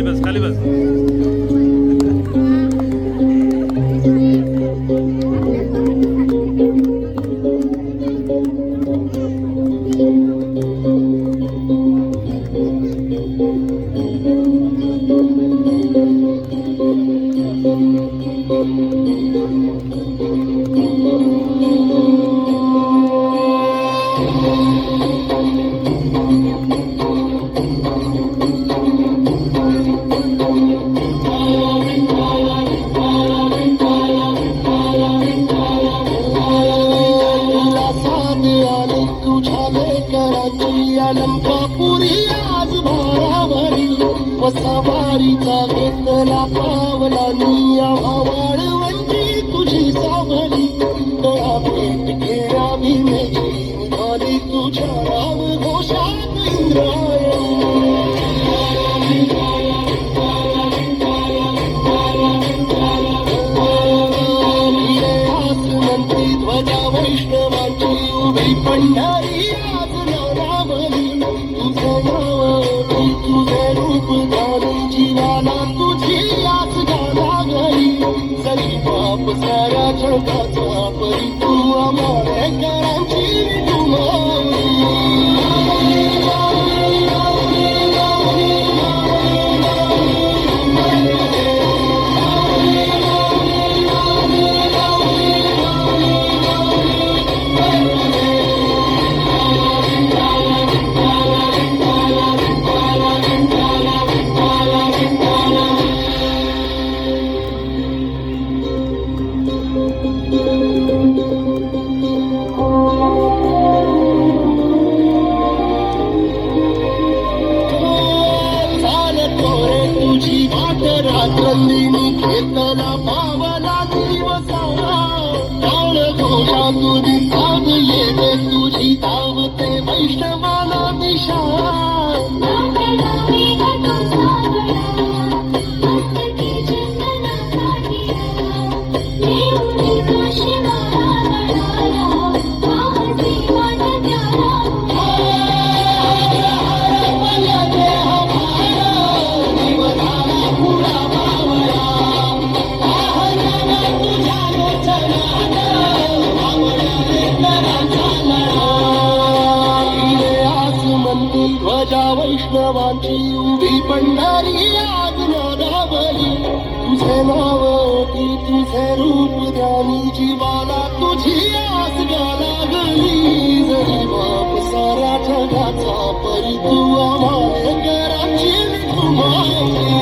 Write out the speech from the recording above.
खाली बस खाली बस. लंकापुरी आज भारावरी वसावारीचा घेतला पावला निया वाळवंची तुझी सावली तळा भेट खेळावी मेची निघाली तुझ्या राम घोषात इंद्रायणी आसमंती ध्वजा वैष्णवांची उभी पंढरी आज नारावली तुझे रूप धारून जीवाला तुझी आस गाला गली सरी बाप साऱ्या जगाचा परी तू आम्हाला करांची रात्रंदिनी खेतला पावला दिवसा काळ घोषा तुझी साध येते तुझी धावते वैष्णवाला दिशा ध्वजा वैष्णवांची उभी पंढरी आज नारावली तुझे नाव की तुझे रूप ध्यानी जीवाला तुझी आस गाला गली जरी बाप साऱ्या जगाचा परी तू आम्हाला कराची घुमावली